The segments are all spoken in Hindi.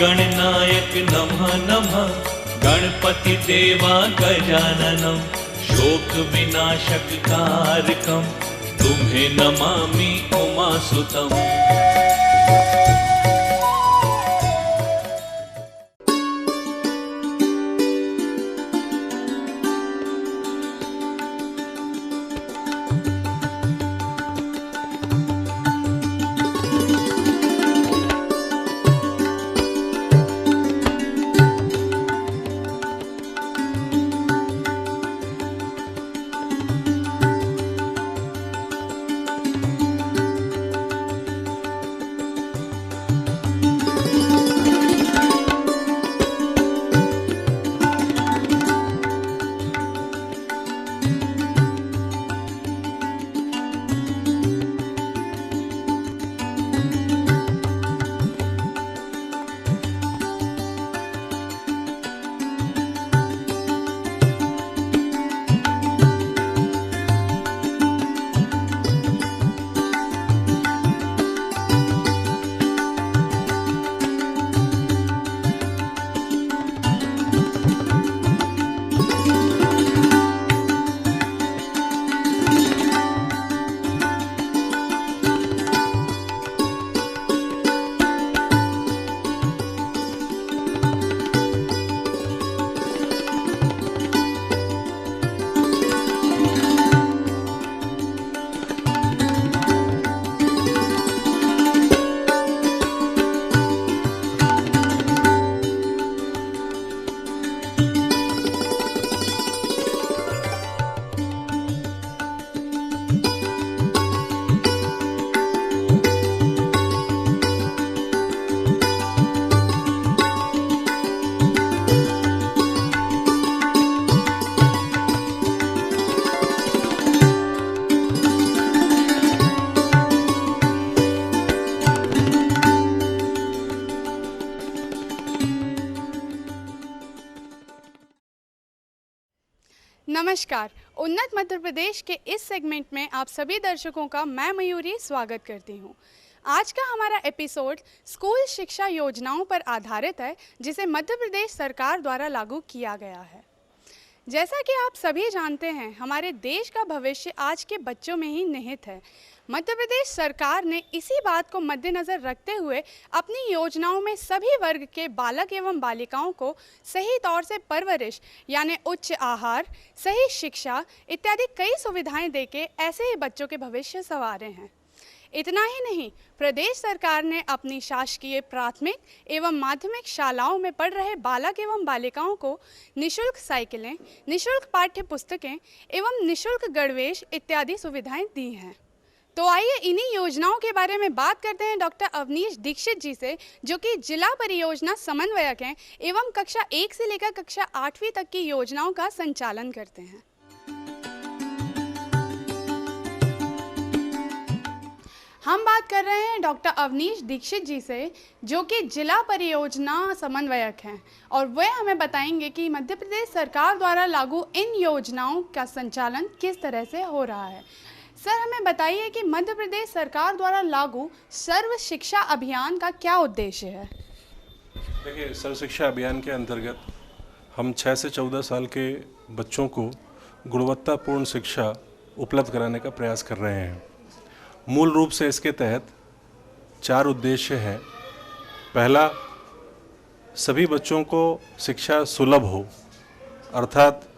गणनायक नमः नमः, गणपति देवा गजाननम, शोक विनाशक कारकम, तुम्हें नमामि उमासुतम। नमस्कार, उन्नत मध्य प्रदेश के इस सेगमेंट में आप सभी दर्शकों का मैं मयूरी स्वागत करती हूँ। आज का हमारा एपिसोड स्कूल शिक्षा योजनाओं पर आधारित है, जिसे मध्य प्रदेश सरकार द्वारा लागू किया गया है। जैसा कि आप सभी जानते हैं, हमारे देश का भविष्य आज के बच्चों में ही निहित है। मध्य प्रदेश सरकार ने इसी बात को मद्देनज़र रखते हुए अपनी योजनाओं में सभी वर्ग के बालक एवं बालिकाओं को सही तौर से परवरिश यानी उच्च आहार, सही शिक्षा इत्यादि कई सुविधाएं देके ऐसे ही बच्चों के भविष्य संवारे हैं। इतना ही नहीं, प्रदेश सरकार ने अपनी शासकीय प्राथमिक एवं माध्यमिक शालाओं में पढ़ रहे बालक एवं बालिकाओं को निःशुल्क साइकिलें, निःशुल्क पाठ्य पुस्तकें एवं निःशुल्क गणवेश इत्यादि सुविधाएं दी हैं। तो आइए इन्हीं योजनाओं के बारे में बात करते हैं डॉक्टर अवनीश दीक्षित जी से, जो कि जिला परियोजना समन्वयक हैं एवं कक्षा 1 से लेकर कक्षा 8वीं तक की योजनाओं का संचालन करते हैं। हम बात कर रहे हैं डॉक्टर अवनीश दीक्षित जी से, जो कि जिला परियोजना समन्वयक हैं, और वे हमें बताएंगे कि मध्य प्रदेश सरकार द्वारा लागू इन योजनाओं का संचालन किस तरह से हो रहा है। सर, हमें बताइए कि मध्य प्रदेश सरकार द्वारा लागू सर्व शिक्षा अभियान का क्या उद्देश्य है? देखिए, सर्व शिक्षा अभियान के अंतर्गत हम 6 से 14 साल के बच्चों को गुणवत्तापूर्ण शिक्षा उपलब्ध कराने का प्रयास कर रहे हैं। मूल रूप से इसके तहत 4 उद्देश्य हैं। पहला, सभी बच्चों को शिक्षा सुलभ हो, अर्थात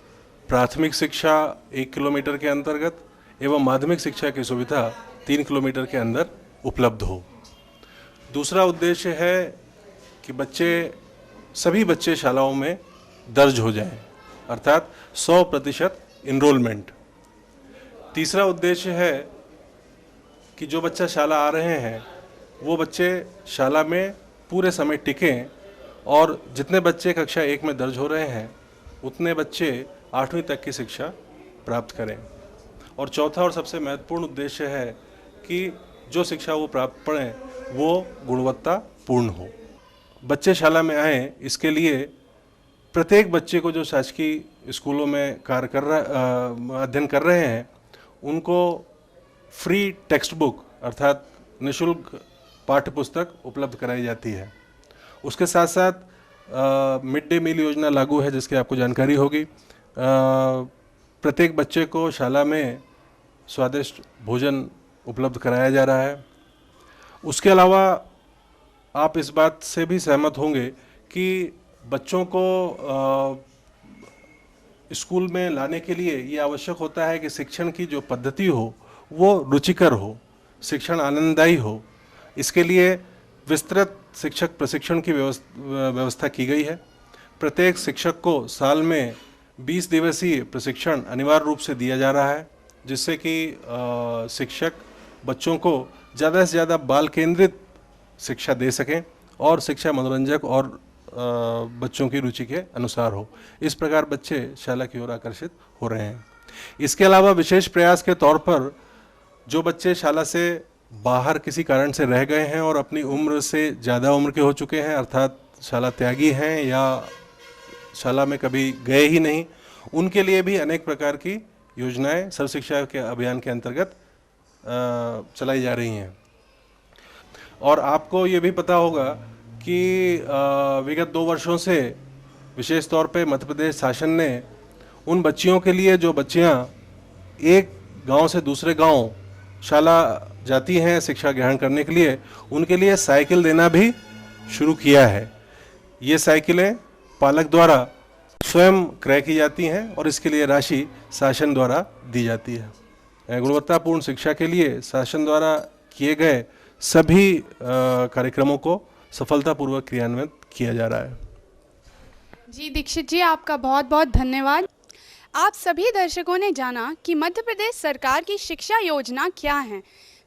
प्राथमिक शिक्षा 1 किलोमीटर के अंतर्गत एवं माध्यमिक शिक्षा की सुविधा 3 किलोमीटर के अंदर उपलब्ध हो। दूसरा उद्देश्य है कि सभी बच्चे शालाओं में दर्ज हो जाएं, अर्थात 100% इनरोलमेंट। तीसरा उद्देश्य है कि जो बच्चा शाला आ रहे हैं वो बच्चे शाला में पूरे समय टिकें, और जितने बच्चे कक्षा 1 में दर्ज हो रहे हैं उतने बच्चे 8वीं तक की शिक्षा प्राप्त करें। और चौथा और सबसे महत्वपूर्ण उद्देश्य है कि जो शिक्षा वो प्राप्त पढ़ें वो गुणवत्तापूर्ण हो। बच्चे शाला में आएँ, इसके लिए प्रत्येक बच्चे को जो शासकीय स्कूलों में अध्ययन कर रहे हैं उनको फ्री टेक्स्ट बुक अर्थात निःशुल्क पाठ्य पुस्तक उपलब्ध कराई जाती है। उसके साथ साथ मिड डे मील योजना लागू है, जिसकी आपको जानकारी होगी। प्रत्येक बच्चे को शाला में स्वादिष्ट भोजन उपलब्ध कराया जा रहा है। उसके अलावा आप इस बात से भी सहमत होंगे कि बच्चों को स्कूल में लाने के लिए ये आवश्यक होता है कि शिक्षण की जो पद्धति हो वो रुचिकर हो, शिक्षण आनंददायी हो। इसके लिए विस्तृत शिक्षक प्रशिक्षण की व्यवस्था की गई है। प्रत्येक शिक्षक को साल में 20 दिवसीय प्रशिक्षण अनिवार्य रूप से दिया जा रहा है, जिससे कि शिक्षक बच्चों को ज़्यादा से ज़्यादा बाल केंद्रित शिक्षा दे सकें और शिक्षा मनोरंजक और बच्चों की रुचि के अनुसार हो। इस प्रकार बच्चे शाला की ओर आकर्षित हो रहे हैं। इसके अलावा विशेष प्रयास के तौर पर जो बच्चे शाला से बाहर किसी कारण से रह गए हैं और अपनी उम्र से ज़्यादा उम्र के हो चुके हैं, अर्थात शाला त्यागी हैं या शाला में कभी गए ही नहीं, उनके लिए भी अनेक प्रकार की योजनाएं सर्व शिक्षा के अभियान के अंतर्गत चलाई जा रही हैं। और आपको ये भी पता होगा कि विगत 2 वर्षों से विशेष तौर पे मध्य प्रदेश शासन ने उन बच्चियों के लिए, जो बच्चियां एक गांव से दूसरे गांव शाला जाती हैं शिक्षा ग्रहण करने के लिए, उनके लिए साइकिल देना भी शुरू किया है। ये साइकिलें पालक द्वारा स्वयं क्रय की जाती हैं और इसके लिए राशि शासन द्वारा दी जाती है। गुणवत्तापूर्ण शिक्षा के लिए शासन द्वारा किए गए सभी कार्यक्रमों को सफलतापूर्वक क्रियान्वित किया जा रहा है। जी दीक्षित जी, आपका बहुत बहुत धन्यवाद। आप सभी दर्शकों ने जाना कि मध्य प्रदेश सरकार की शिक्षा योजना क्या है,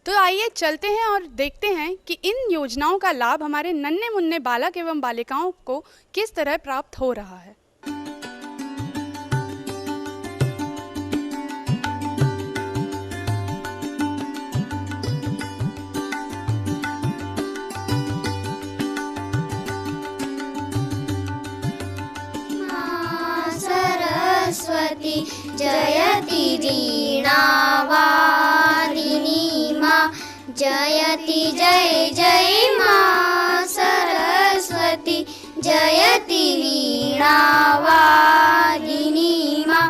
तो आइए चलते हैं और देखते हैं कि इन योजनाओं का लाभ हमारे नन्हे मुन्ने बालक एवं बालिकाओं को किस तरह प्राप्त हो रहा है। सरस्वती जयति वीणावादिनी माँ, जयति जय जय माँ सरस्वती, जयति वीणावादिनी माँ।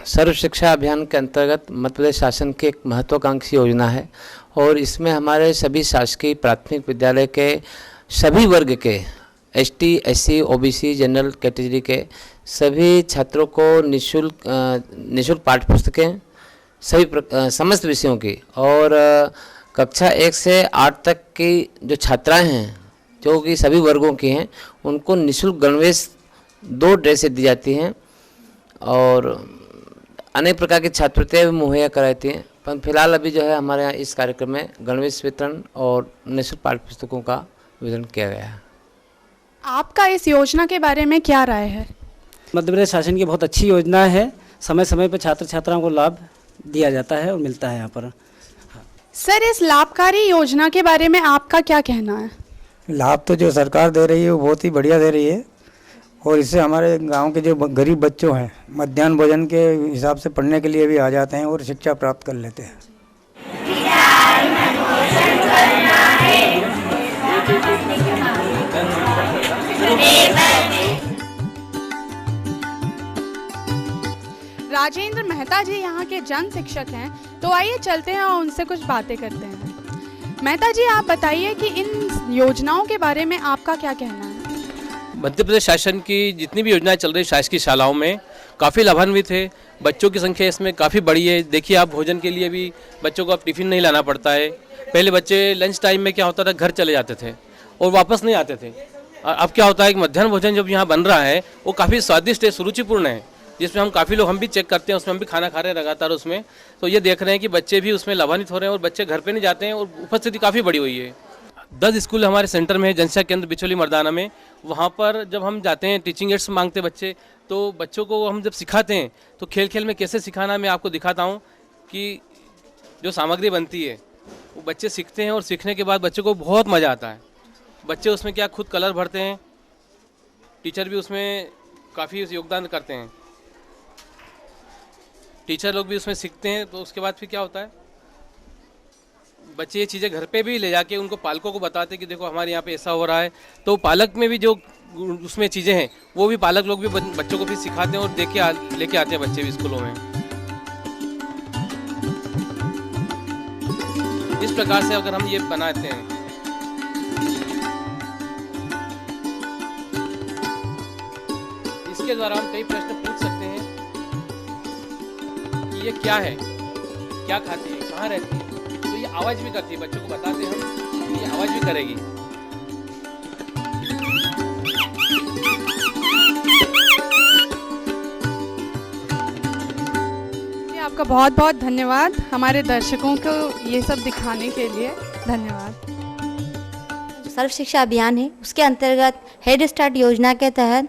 सर्व शिक्षा अभियान के अंतर्गत मध्य प्रदेश शासन की एक महत्वाकांक्षी योजना है और इसमें हमारे सभी शासकीय प्राथमिक विद्यालय के सभी वर्ग के ST, SC, OBC, general category के सभी छात्रों को निःशुल्क पाठ्य पुस्तकें सभी समस्त विषयों की और कक्षा 1 से 8 तक की जो छात्राएं हैं, जो कि सभी वर्गों की हैं, उनको निःशुल्क गणवेश 2 ड्रेसें दी जाती हैं और अनेक प्रकार की छात्रवृत्तियाँ भी मुहैया कराती हैं। पर फिलहाल अभी जो है हमारे यहाँ इस कार्यक्रम में गणवेश वितरण और निःशुल्क पाठ्य पुस्तकों का वितरण किया गया है। आपका इस योजना के बारे में क्या राय है? मध्य प्रदेश शासन की बहुत अच्छी योजना है। समय समय पर छात्र छात्राओं को लाभ दिया जाता है और मिलता है यहाँ पर। सर, इस लाभकारी योजना के बारे में आपका क्या कहना है? लाभ तो जो सरकार दे रही है वो बहुत ही बढ़िया दे रही है और इससे हमारे गांव के जो गरीब बच्चों हैं मध्याह्न भोजन के हिसाब से पढ़ने के लिए भी आ जाते हैं और शिक्षा प्राप्त कर लेते हैं। राजेंद्र मेहता जी यहाँ के जन शिक्षक हैं, तो आइए चलते हैं और उनसे कुछ बातें करते हैं। मेहता जी, आप बताइए कि इन योजनाओं के बारे में आपका क्या कहना है? मध्य प्रदेश शासन की जितनी भी योजनाएं चल रही शासकीय शालाओं में काफ़ी लाभान्वित है। बच्चों की संख्या इसमें काफ़ी बड़ी है। देखिए, आप भोजन के लिए भी बच्चों को अब टिफ़िन नहीं लाना पड़ता है। पहले बच्चे लंच टाइम में क्या होता था, घर चले जाते थे और वापस नहीं आते थे। अब क्या होता है कि मध्याह्न भोजन जब यहाँ बन रहा है वो काफ़ी स्वादिष्ट है, सुरुचिपूर्ण है, जिसमें हम काफ़ी लोग हम भी चेक करते हैं, उसमें हम भी खाना खा रहे हैं लगातार उसमें। तो ये देख रहे हैं कि बच्चे भी उसमें लाभान्वित हो रहे हैं और बच्चे घर पे नहीं जाते हैं और उपस्थिति काफ़ी बड़ी हुई है। 10 स्कूल हमारे सेंटर में है, जनशिक्षा केंद्र बिचौली मर्दाना में। वहाँ पर जब हम जाते हैं, टीचिंग एड्स मांगते बच्चे, तो बच्चों को हम जब सिखाते हैं तो खेल खेल में कैसे सिखाना मैं आपको दिखाता हूँ कि जो सामग्री बनती है वो बच्चे सीखते हैं और सीखने के बाद बच्चों को बहुत मज़ा आता है। बच्चे उसमें क्या खुद कलर भरते हैं, टीचर भी उसमें काफ़ी योगदान करते हैं, टीचर लोग भी उसमें सीखते हैं। तो उसके बाद फिर क्या होता है, बच्चे ये चीज़ें घर पे भी ले जाके उनको पालकों को बताते हैं कि देखो हमारे यहाँ पे ऐसा हो रहा है। तो पालक में भी जो उसमें चीज़ें हैं वो भी पालक लोग भी बच्चों को भी सिखाते हैं और लेके आते हैं बच्चे भी स्कूलों में। इस प्रकार से अगर हम ये बनाते हैं, इसके द्वारा हम कई प्रश्न पूछ सकते हैं कि ये क्या है, क्या खाती है, कहाँ रहती है। तो ये आवाज़ भी करती है, बच्चों को बताते हैं हम तो ये आवाज़ भी करेगी। आपका बहुत बहुत धन्यवाद हमारे दर्शकों को ये सब दिखाने के लिए। धन्यवाद। जो सर्व शिक्षा अभियान है उसके अंतर्गत हेड स्टार्ट योजना के तहत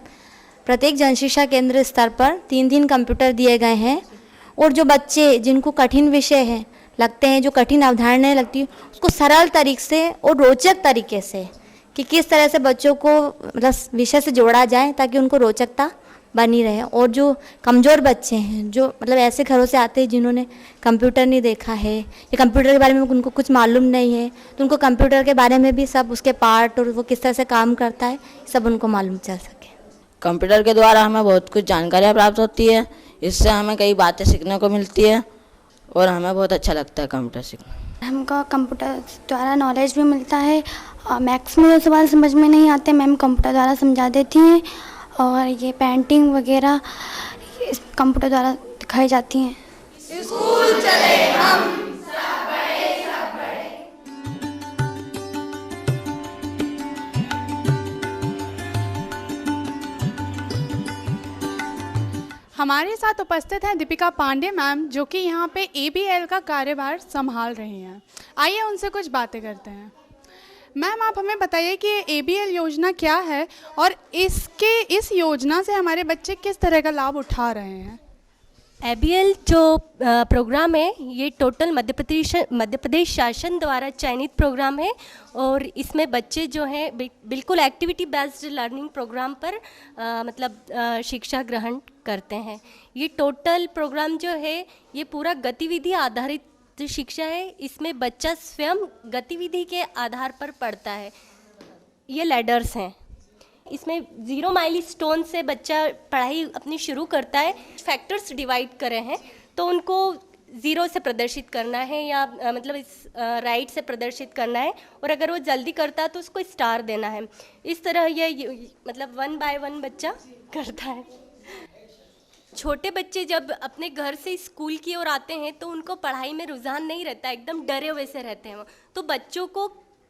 प्रत्येक जन शिक्षा केंद्र स्तर पर 3 कंप्यूटर दिए गए हैं और जो बच्चे जिनको कठिन विषय है लगते हैं, जो कठिन अवधारणाएं लगती है, उसको सरल तरीके से और रोचक तरीके से कि किस तरह से बच्चों को मतलब विषय से जोड़ा जाए ताकि उनको रोचकता बनी रहे। और जो कमज़ोर बच्चे हैं, जो मतलब ऐसे घरों से आते हैं जिन्होंने कंप्यूटर नहीं देखा है या कंप्यूटर के बारे में उनको कुछ मालूम नहीं है, तो उनको कंप्यूटर के बारे में भी सब उसके पार्ट और वो किस तरह से काम करता है सब उनको मालूम चल सके। कंप्यूटर के द्वारा हमें बहुत कुछ जानकारियाँ प्राप्त होती है, इससे हमें कई बातें सीखने को मिलती है और हमें बहुत अच्छा लगता है कंप्यूटर सीखना। हमको कंप्यूटर द्वारा नॉलेज भी मिलता है। मैथ्स में जो सवाल समझ में नहीं आते मैम कंप्यूटर द्वारा समझा देती हैं, और ये पेंटिंग वगैरह इस कंप्यूटर द्वारा दिखाई जाती हैं। स्कूल चले हम। हमारे साथ उपस्थित हैं दीपिका पांडे मैम, जो कि यहाँ पे ABL का कार्यभार संभाल रही हैं। आइए उनसे कुछ बातें करते हैं। मैम, आप हमें बताइए कि ABL योजना क्या है और इस योजना से हमारे बच्चे किस तरह का लाभ उठा रहे हैं। ABL जो प्रोग्राम है ये टोटल मध्य प्रदेश शासन द्वारा चयनित प्रोग्राम है और इसमें बच्चे जो हैं बिल्कुल एक्टिविटी बेस्ड लर्निंग प्रोग्राम पर शिक्षा ग्रहण करते हैं। ये टोटल प्रोग्राम जो है ये पूरा गतिविधि आधारित शिक्षा है। इसमें बच्चा स्वयं गतिविधि के आधार पर पढ़ता है। ये लैडर्स हैं, इसमें 0 माइलस्टोन से बच्चा पढ़ाई अपनी शुरू करता है। फैक्टर्स डिवाइड करे हैं तो उनको 0 से प्रदर्शित करना है या इस राइट से प्रदर्शित करना है, और अगर वो जल्दी करता है तो उसको स्टार देना है। इस तरह ये 1 बाय 1 बच्चा करता है। छोटे बच्चे जब अपने घर से स्कूल की ओर आते हैं तो उनको पढ़ाई में रुझान नहीं रहता, एकदम डरे हुए से रहते हैं वो। तो बच्चों को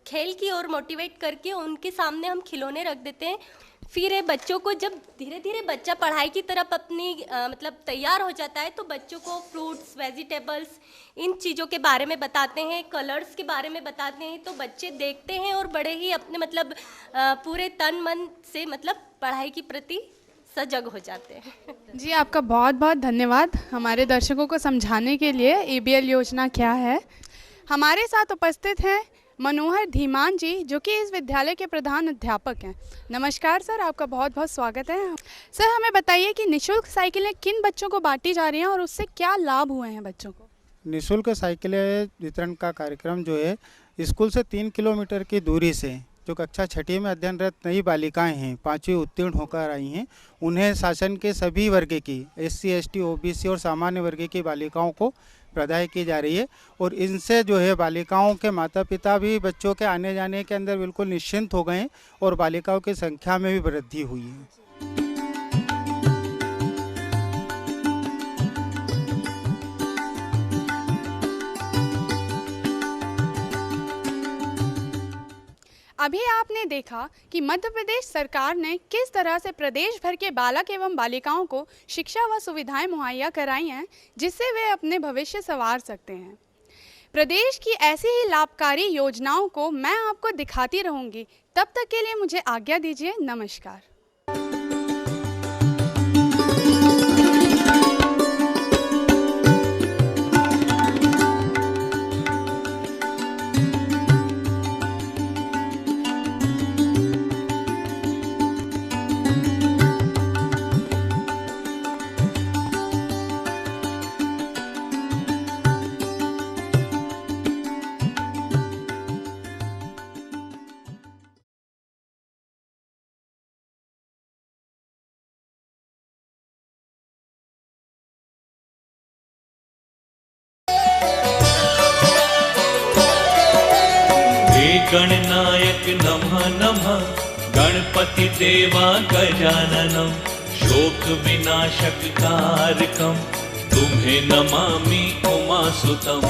खेल की ओर मोटिवेट करके उनके सामने हम खिलौने रख देते हैं। फिर ये बच्चों को जब धीरे धीरे बच्चा पढ़ाई की तरफ अपनी तैयार हो जाता है तो बच्चों को फ्रूट्स, वेजिटेबल्स, इन चीज़ों के बारे में बताते हैं, कलर्स के बारे में बताते हैं। तो बच्चे देखते हैं और बड़े ही अपने पूरे तन मन से पढ़ाई के प्रति सजग हो जाते हैं। जी, आपका बहुत बहुत धन्यवाद हमारे दर्शकों को समझाने के लिए ABL योजना क्या है। हमारे साथ उपस्थित हैं मनोहर धीमान जी, जो कि इस विद्यालय के प्रधान अध्यापक हैं। नमस्कार सर, आपका बहुत बहुत स्वागत है। सर, हमें बताइए कि निःशुल्क साइकिलें किन बच्चों को बांटी जा रही हैं और उससे क्या लाभ हुए हैं बच्चों को। निःशुल्क साइकिलें वितरण का कार्यक्रम जो है स्कूल से 3 किलोमीटर की दूरी से जो कक्षा 6वीं में अध्ययनरत नई बालिकाएं हैं, 5वीं उत्तीर्ण होकर आई हैं, उन्हें शासन के सभी वर्ग की SC, ST, OBC और सामान्य वर्ग की बालिकाओं को प्रदान की जा रही है। और इनसे जो है बालिकाओं के माता पिता भी बच्चों के आने जाने के अंदर बिल्कुल निश्चिंत हो गए हैं और बालिकाओं की संख्या में भी वृद्धि हुई है। अभी आपने देखा कि मध्य प्रदेश सरकार ने किस तरह से प्रदेश भर के बालक एवं बालिकाओं को शिक्षा व सुविधाएं मुहैया कराई हैं, जिससे वे अपने भविष्य संवार सकते हैं। प्रदेश की ऐसी ही लाभकारी योजनाओं को मैं आपको दिखाती रहूंगी। तब तक के लिए मुझे आज्ञा दीजिए। नमस्कार। गणनायक नमः नमः, गणपति देवा गजाननम, शोक विनाशक कारकम, तुम्हें नमामि उमासुतम।